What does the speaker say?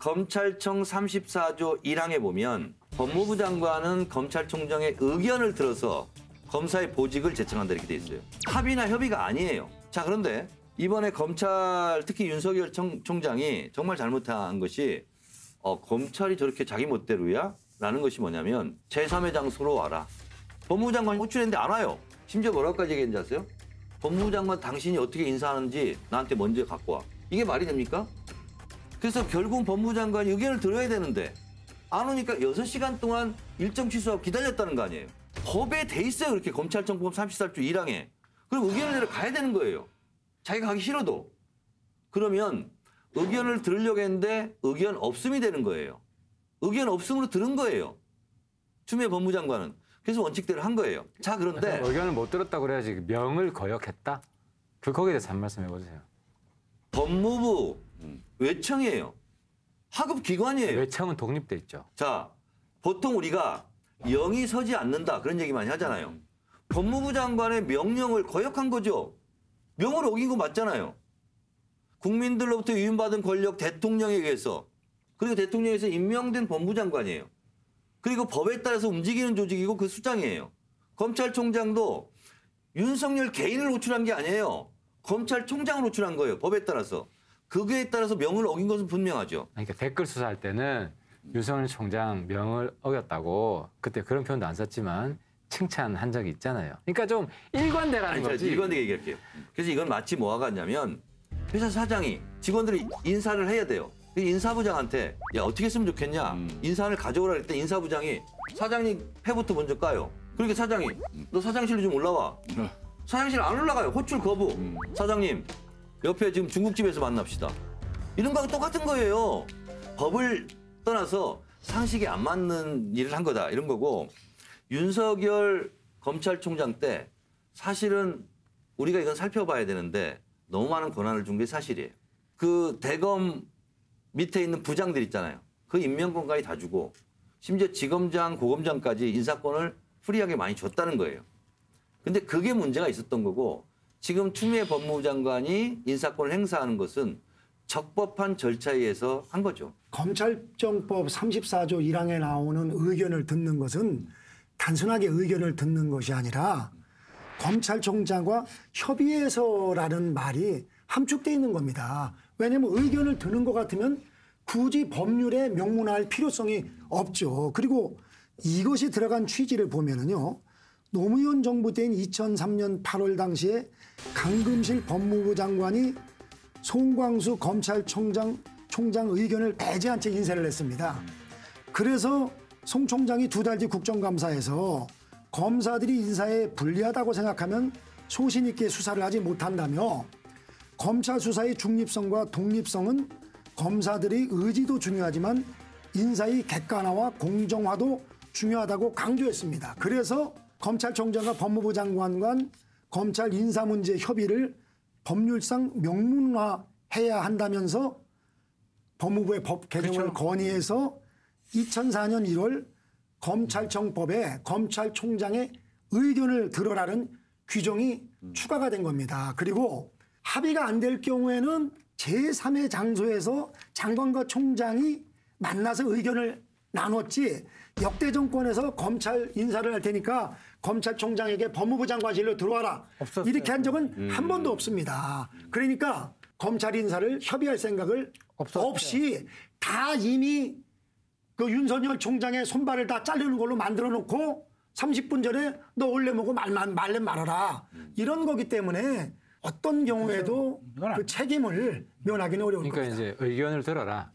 검찰청 34조 1항에 보면 법무부 장관은 검찰총장의 의견을 들어서 검사의 보직을 제청한다 이렇게 돼 있어요. 합의나 협의가 아니에요. 자, 그런데 이번에 검찰 특히 윤석열 총장이 정말 잘못한 것이 검찰이 저렇게 자기 멋대로야? 라는 것이 뭐냐면 제3의 장소로 와라. 법무부 장관이 호출했는데 안 와요. 심지어 뭐라고까지 얘기했는지 아세요? 법무부 장관 당신이 어떻게 인사하는지 나한테 먼저 갖고 와. 이게 말이 됩니까? 그래서 결국 법무부 장관이 의견을 들어야 되는데 안 오니까 6시간 동안 일정 취소하고 기다렸다는 거 아니에요. 법에 돼 있어요. 그렇게 검찰청법 34조 1항에. 그럼 의견을 내려 가야 되는 거예요. 자기가 가기 싫어도. 그러면 의견을 들으려고 했는데 의견 없음이 되는 거예요. 의견 없음으로 들은 거예요. 추미애 법무장관은. 그래서 원칙대로 한 거예요. 자, 그런데 의견을 못 들었다고 그래야지 명을 거역했다? 거기에 대해서 한 말씀 해보세요. 법무부 외청이에요. 하급 기관이에요. 외청은 독립돼 있죠. 자, 보통 우리가 영이 서지 않는다 그런 얘기 많이 하잖아요. 법무부 장관의 명령을 거역한 거죠. 명을 어긴 거 맞잖아요. 국민들로부터 위임받은 권력 대통령에 의해서 그리고 대통령에서 임명된 법무부 장관이에요. 그리고 법에 따라서 움직이는 조직이고 그 수장이에요. 검찰총장도 윤석열 개인을 호출한 게 아니에요. 검찰총장을 호출한 거예요. 법에 따라서. 그거에 따라서 명을 어긴 것은 분명하죠. 그러니까 댓글 수사할 때는 윤석열 총장 명을 어겼다고 그때 그런 표현도 안 썼지만 칭찬한 적이 있잖아요. 그러니까 좀 일관되라는 거지. 일관되게 얘기할게요. 그래서 이건 마치 뭐와 같냐면 회사 사장이 직원들이 인사를 해야 돼요. 인사부장한테 야 어떻게 했으면 좋겠냐. 인사안을 가져오라 그랬더니 인사부장이 사장님 패부터 먼저 까요. 그러니까 사장이 너 사장실로 좀 올라와. 사장실 안 올라가요. 호출 거부. 사장님 옆에 지금 중국집에서 만납시다. 이런 거하고 똑같은 거예요. 법을 떠나서 상식에 안 맞는 일을 한 거다. 이런 거고 윤석열 검찰총장 때 사실은 우리가 이건 살펴봐야 되는데 너무 많은 권한을 준 게 사실이에요. 그 대검 밑에 있는 부장들 있잖아요. 그 임명권까지 다 주고 심지어 지검장, 고검장까지 인사권을 프리하게 많이 줬다는 거예요. 근데 그게 문제가 있었던 거고 지금 추미애 법무부 장관이 인사권을 행사하는 것은 적법한 절차에 의해서 한 거죠. 검찰청법 34조 1항에 나오는 의견을 듣는 것은 단순하게 의견을 듣는 것이 아니라 검찰총장과 협의해서라는 말이 함축되어 있는 겁니다. 왜냐하면 의견을 듣는 것 같으면 굳이 법률에 명문화할 필요성이 없죠. 그리고 이것이 들어간 취지를 보면은요. 노무현 정부 때인 2003년 8월 당시에 강금실 법무부 장관이 송광수 검찰총장 의견을 배제한 채 인사를 했습니다. 그래서 송 총장이 2달 뒤 국정감사에서 검사들이 인사에 불리하다고 생각하면 소신 있게 수사를 하지 못한다며 검찰 수사의 중립성과 독립성은 검사들의 의지도 중요하지만 인사의 객관화와 공정화도 중요하다고 강조했습니다. 그래서 검찰총장과 법무부 장관 간 검찰 인사 문제 협의를 법률상 명문화해야 한다면서 법무부의 법 개정을 건의해서 2004년 1월 검찰청법에 검찰총장의 의견을 들어라는 규정이 추가가 된 겁니다. 그리고 합의가 안 될 경우에는 제3의 장소에서 장관과 총장이 만나서 의견을 나눴지 역대 정권에서 검찰 인사를 할 테니까 검찰총장에게 법무부 장관실로 들어와라. 없었어요. 이렇게 한 적은 한 번도 없습니다. 그러니까 검찰 인사를 협의할 생각을 없이 다 이미 그 윤석열 총장의 손발을 다 자르는 걸로 만들어 놓고 30분 전에 너 원래 뭐고 말래 말아라. 이런 거기 때문에 어떤 경우에도 그 책임을 면하기는 어려울 겁니다. 겁니다. 그러니까 이제 의견을 들어라.